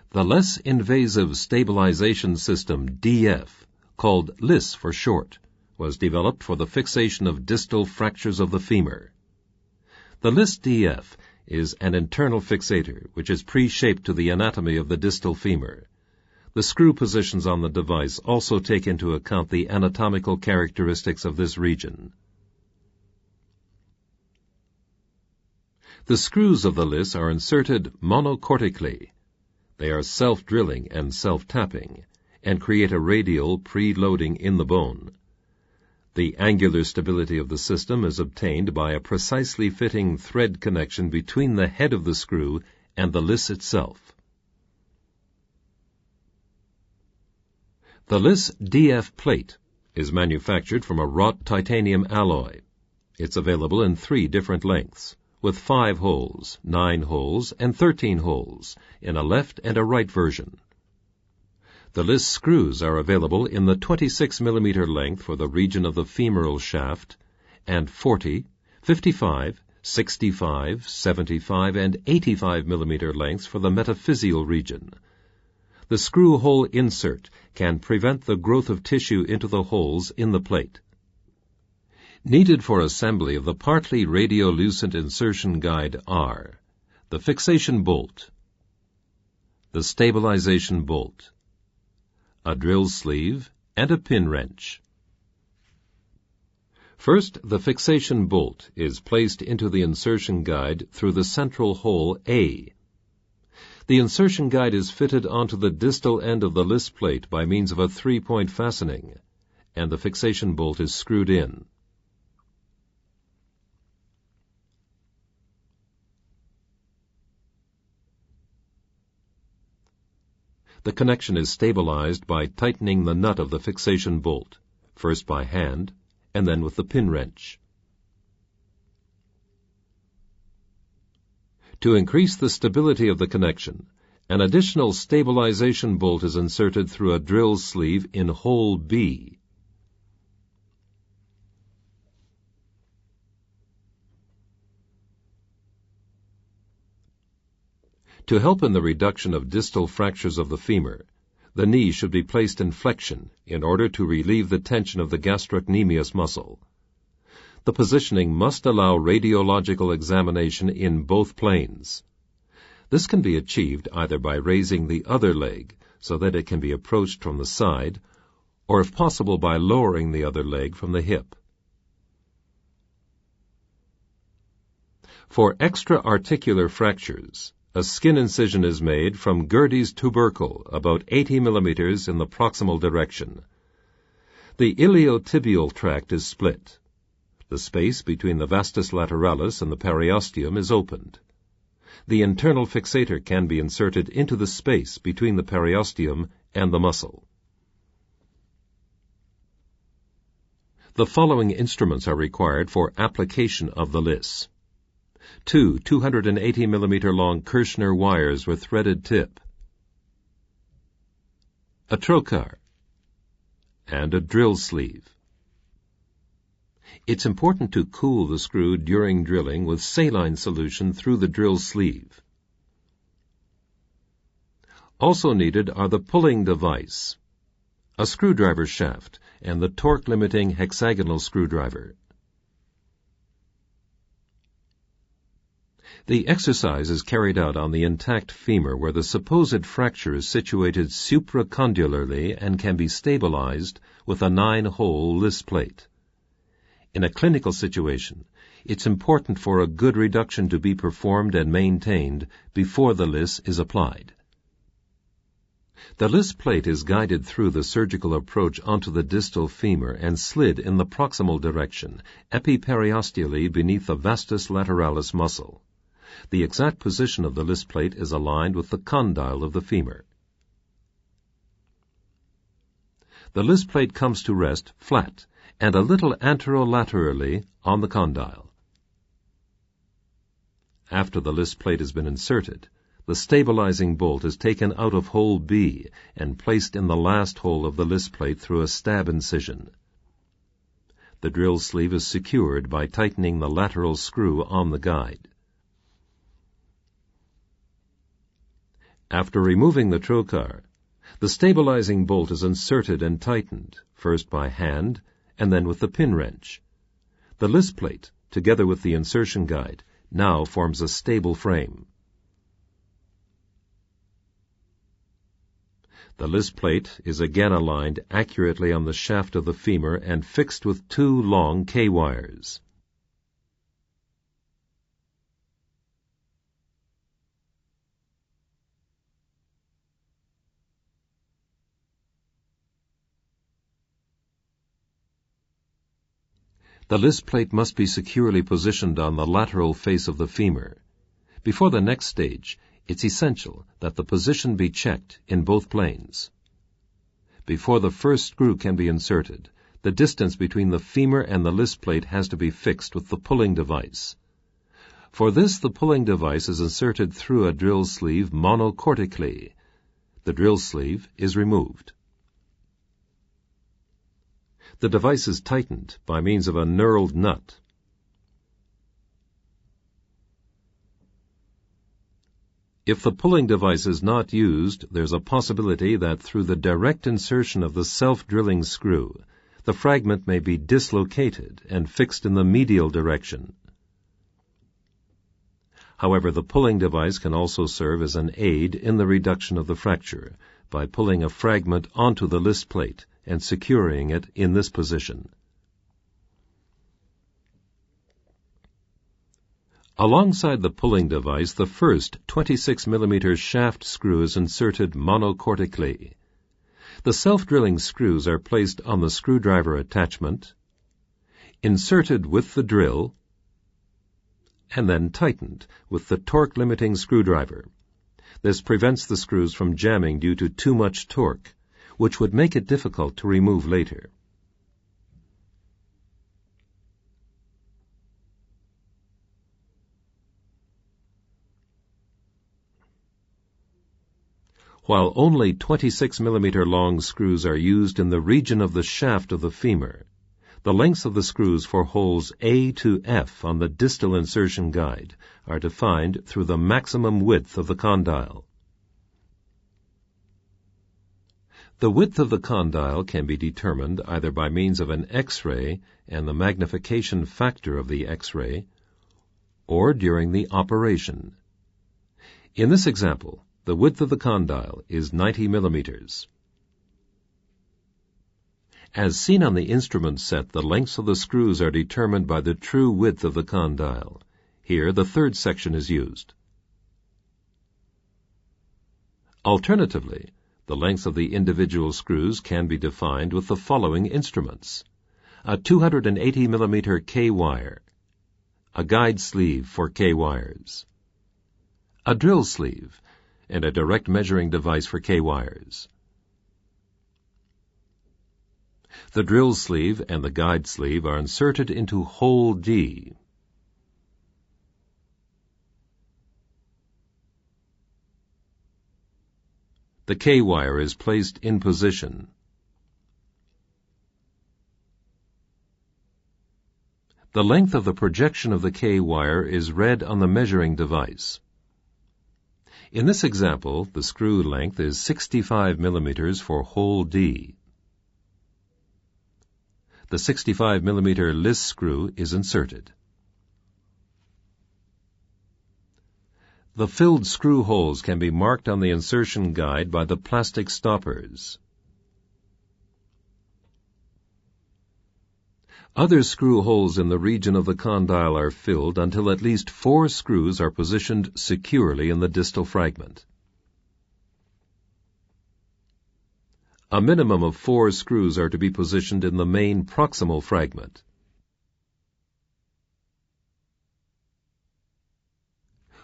The less invasive stabilization system DF, called LISS for short, was developed for the fixation of distal fractures of the femur. The LISS DF is an internal fixator which is pre-shaped to the anatomy of the distal femur. The screw positions on the device also take into account the anatomical characteristics of this region. The screws of the LISS are inserted monocortically. They are self-drilling and self-tapping, and create a radial pre-loading in the bone. The angular stability of the system is obtained by a precisely fitting thread connection between the head of the screw and the LISS itself. The LISS DF plate is manufactured from a wrought titanium alloy. It's available in 3 different lengths, with 5 holes, 9 holes, and 13 holes, in a left and a right version. The LISS screws are available in the 26 mm length for the region of the femoral shaft, and 40, 55, 65, 75, and 85 mm lengths for the metaphyseal region. The screw hole insert can prevent the growth of tissue into the holes in the plate. Needed for assembly of the partly radiolucent insertion guide are the fixation bolt, the stabilization bolt, a drill sleeve, and a pin wrench. First, the fixation bolt is placed into the insertion guide through the central hole A. The insertion guide is fitted onto the distal end of the LISS plate by means of a 3-point fastening, and the fixation bolt is screwed in. The connection is stabilized by tightening the nut of the fixation bolt, first by hand, and then with the pin wrench. To increase the stability of the connection, an additional stabilization bolt is inserted through a drill sleeve in hole B. To help in the reduction of distal fractures of the femur, the knee should be placed in flexion in order to relieve the tension of the gastrocnemius muscle. The positioning must allow radiological examination in both planes. This can be achieved either by raising the other leg so that it can be approached from the side, or if possible by lowering the other leg from the hip. For extra-articular fractures, a skin incision is made from Gerdy's tubercle about 80 mm in the proximal direction. The iliotibial tract is split. The space between the vastus lateralis and the periosteum is opened. The internal fixator can be inserted into the space between the periosteum and the muscle. The following instruments are required for application of the LISS. 2 280 mm long Kirschner wires with threaded tip, a trocar, and a drill sleeve. It's important to cool the screw during drilling with saline solution through the drill sleeve. Also needed are the pulling device, a screwdriver shaft, and the torque-limiting hexagonal screwdriver. The exercise is carried out on the intact femur where the supposed fracture is situated supracondylarly and can be stabilized with a 9-hole LISS plate. In a clinical situation, it's important for a good reduction to be performed and maintained before the LISS is applied. The LISS plate is guided through the surgical approach onto the distal femur and slid in the proximal direction, epiperiosteally beneath the vastus lateralis muscle. The exact position of the LISS plate is aligned with the condyle of the femur. The LISS plate comes to rest flat and a little anterolaterally on the condyle. After the LISS plate has been inserted, the stabilizing bolt is taken out of hole B and placed in the last hole of the LISS plate through a stab incision. The drill sleeve is secured by tightening the lateral screw on the guide. After removing the trocar, the stabilizing bolt is inserted and tightened, first by hand and then with the pin wrench. The LISS plate, together with the insertion guide, now forms a stable frame. The LISS plate is again aligned accurately on the shaft of the femur and fixed with 2 long K-wires. The LISS plate must be securely positioned on the lateral face of the femur. Before the next stage, it's essential that the position be checked in both planes. Before the first screw can be inserted, the distance between the femur and the LISS plate has to be fixed with the pulling device. For this, the pulling device is inserted through a drill sleeve monocortically. The drill sleeve is removed. The device is tightened by means of a knurled nut. If the pulling device is not used, there's a possibility that through the direct insertion of the self-drilling screw, the fragment may be dislocated and fixed in the medial direction. However, the pulling device can also serve as an aid in the reduction of the fracture by pulling a fragment onto the LISS plate and securing it in this position. Alongside the pulling device, the first 26 mm shaft screw is inserted monocortically. The self-drilling screws are placed on the screwdriver attachment, inserted with the drill, and then tightened with the torque-limiting screwdriver. This prevents the screws from jamming due to too much torque, which would make it difficult to remove later. While only 26 mm long screws are used in the region of the shaft of the femur, the lengths of the screws for holes A to F on the distal insertion guide are defined through the maximum width of the condyle. The width of the condyle can be determined either by means of an X-ray and the magnification factor of the X-ray, or during the operation. In this example, the width of the condyle is 90 millimeters. As seen on the instrument set, the lengths of the screws are determined by the true width of the condyle. Here, the third section is used. Alternatively, the lengths of the individual screws can be defined with the following instruments: a 280 millimeter K-wire, a guide sleeve for K-wires, a drill sleeve, and a direct measuring device for K-wires. The drill sleeve and the guide sleeve are inserted into hole D. The K-wire is placed in position. The length of the projection of the K-wire is read on the measuring device. In this example, the screw length is 65 millimeters for hole D. The 65 millimeter LISS screw is inserted. The filled screw holes can be marked on the insertion guide by the plastic stoppers. Other screw holes in the region of the condyle are filled until at least 4 screws are positioned securely in the distal fragment. A minimum of 4 screws are to be positioned in the main proximal fragment.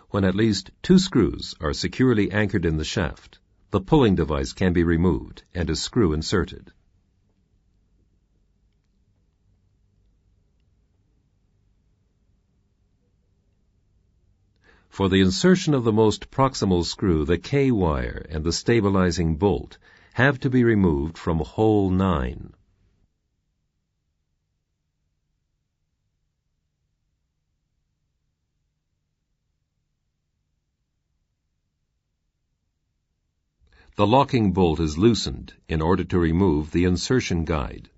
When at least 2 screws are securely anchored in the shaft, the pulling device can be removed and a screw inserted. For the insertion of the most proximal screw, the K-wire and the stabilizing bolt have to be removed from hole 9. The locking bolt is loosened in order to remove the insertion guide.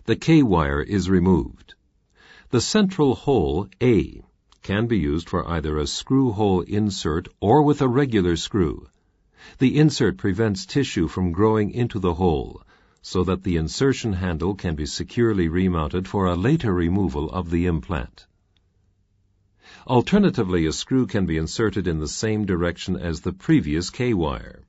The K-wire is removed. The central hole, A, can be used for either a screw hole insert or with a regular screw. The insert prevents tissue from growing into the hole, so that the insertion handle can be securely remounted for a later removal of the implant. Alternatively, a screw can be inserted in the same direction as the previous K-wire.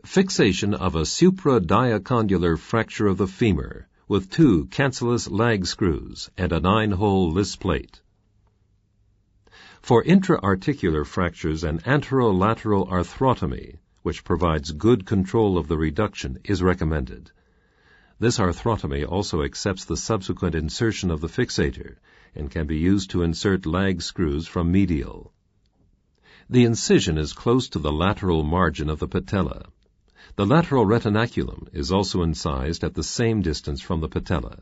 Fixation of a supradiacondylar fracture of the femur with 2 cancellous lag screws and a 9-hole LISS plate. For intra-articular fractures, an anterolateral arthrotomy, which provides good control of the reduction, is recommended. This arthrotomy also accepts the subsequent insertion of the fixator and can be used to insert lag screws from medial. The incision is close to the lateral margin of the patella. The lateral retinaculum is also incised at the same distance from the patella.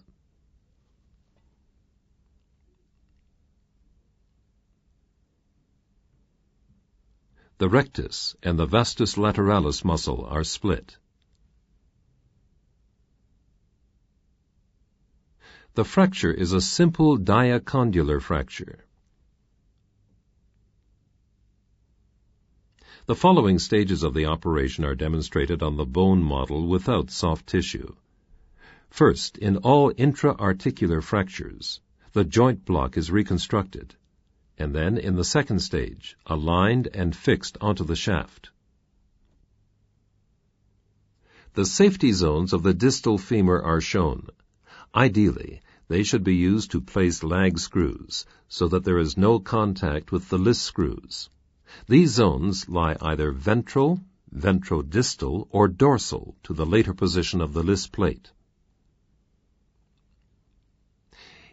The rectus and the vastus lateralis muscle are split. The fracture is a simple diacondylar fracture. The following stages of the operation are demonstrated on the bone model without soft tissue. First, in all intra-articular fractures, the joint block is reconstructed, and then, in the second stage, aligned and fixed onto the shaft. The safety zones of the distal femur are shown. Ideally, they should be used to place lag screws, so that there is no contact with the LISS screws. These zones lie either ventral, ventrodistal, or dorsal to the later position of the LISS plate.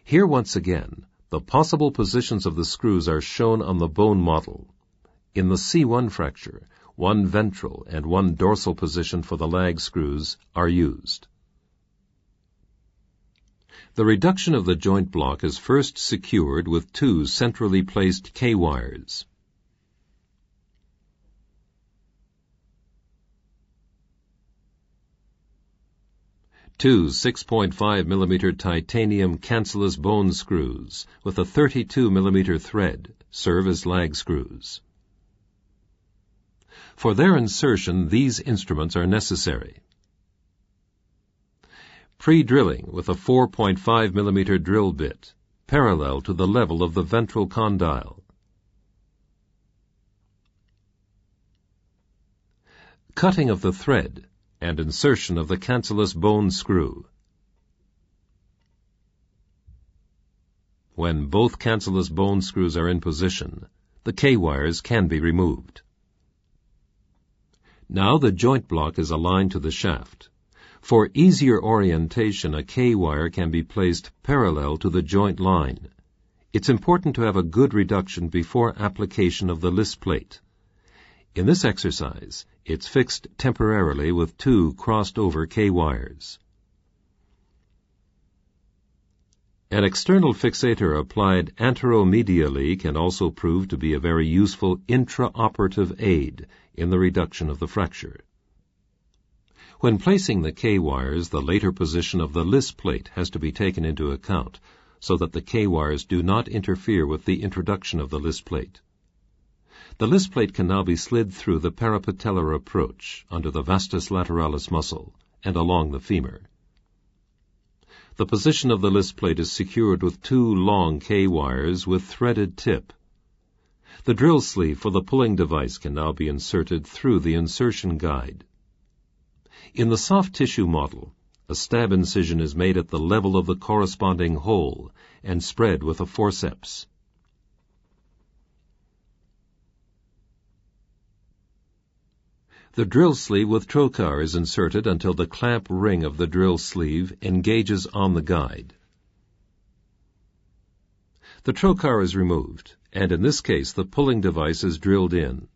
Here once again, the possible positions of the screws are shown on the bone model. In the C1 fracture, 1 ventral and 1 dorsal position for the lag screws are used. The reduction of the joint block is first secured with 2 centrally placed K-wires. Two 6.5 millimeter titanium cancellous bone screws with a 32 millimeter thread serve as lag screws. For their insertion, these instruments are necessary. Pre-drilling with a 4.5 millimeter drill bit, parallel to the level of the ventral condyle. Cutting of the thread and insertion of the cancellous bone screw. When both cancellous bone screws are in position, the K-wires can be removed. Now the joint block is aligned to the shaft. For easier orientation, a K-wire can be placed parallel to the joint line. It's important to have a good reduction before application of the LISS plate. In this exercise, it's fixed temporarily with 2 crossed-over K-wires. An external fixator applied anteromedially can also prove to be a very useful intraoperative aid in the reduction of the fracture. When placing the K-wires, the later position of the LISS plate has to be taken into account so that the K-wires do not interfere with the introduction of the LISS plate. The LISS plate can now be slid through the parapatellar approach under the vastus lateralis muscle and along the femur. The position of the LISS plate is secured with 2 long K-wires with threaded tip. The drill sleeve for the pulling device can now be inserted through the insertion guide. In the soft tissue model, a stab incision is made at the level of the corresponding hole and spread with a forceps. The drill sleeve with trocar is inserted until the clamp ring of the drill sleeve engages on the guide. The trocar is removed, and in this case the pulling device is drilled in.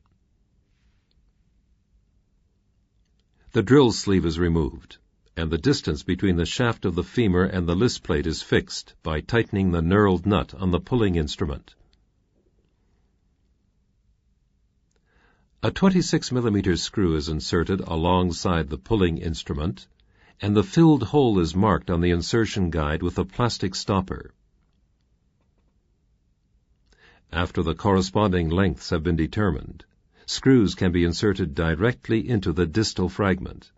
The drill sleeve is removed, and the distance between the shaft of the femur and the LISS plate is fixed by tightening the knurled nut on the pulling instrument. A 26 mm screw is inserted alongside the pulling instrument, and the filled hole is marked on the insertion guide with a plastic stopper. After the corresponding lengths have been determined, screws can be inserted directly into the distal fragment.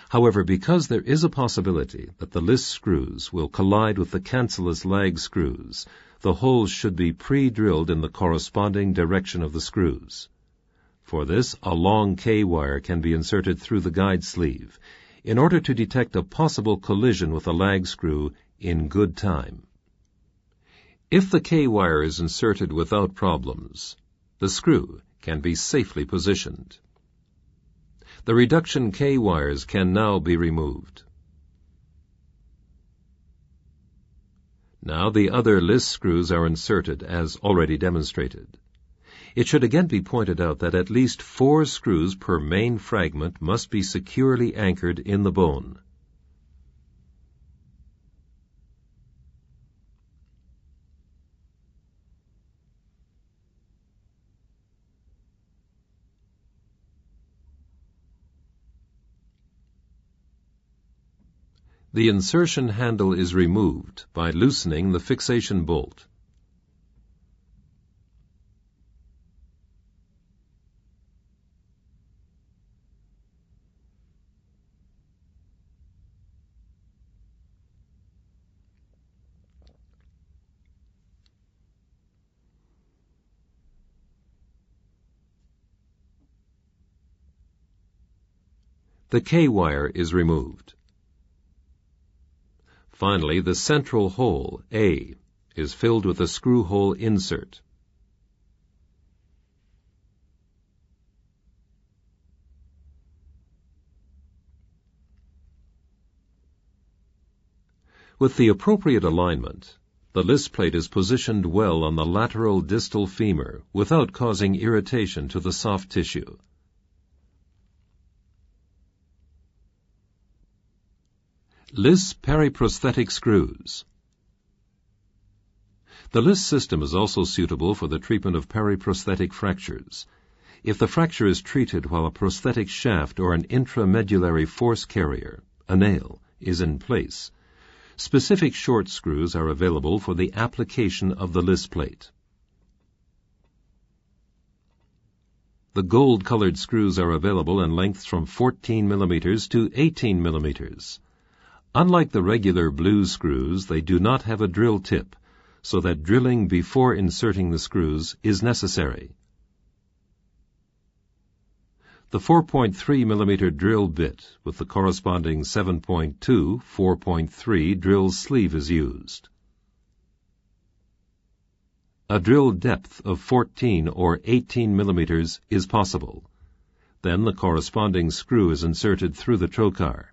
However, because there is a possibility that the LISS screws will collide with the cancellous lag screws, the holes should be pre-drilled in the corresponding direction of the screws. For this, a long K-wire can be inserted through the guide sleeve in order to detect a possible collision with a lag screw in good time. If the K-wire is inserted without problems, the screw can be safely positioned. The reduction K-wires can now be removed. Now the other LISS screws are inserted as already demonstrated. It should again be pointed out that at least 4 screws per main fragment must be securely anchored in the bone. The insertion handle is removed by loosening the fixation bolt. The K-wire is removed. Finally, the central hole, A, is filled with a screw hole insert. With the appropriate alignment, the LISS plate is positioned well on the lateral distal femur without causing irritation to the soft tissue. LISS periprosthetic screws. The LISS system is also suitable for the treatment of periprosthetic fractures. If the fracture is treated while a prosthetic shaft or an intramedullary force carrier, a nail, is in place, specific short screws are available for the application of the LISS plate. The gold-colored screws are available in lengths from 14 mm to 18 mm. Unlike the regular blue screws, they do not have a drill tip, so that drilling before inserting the screws is necessary. The 4.3 mm drill bit with the corresponding 7.2, 4.3 drill sleeve is used. A drill depth of 14 or 18 mm is possible. Then the corresponding screw is inserted through the trocar.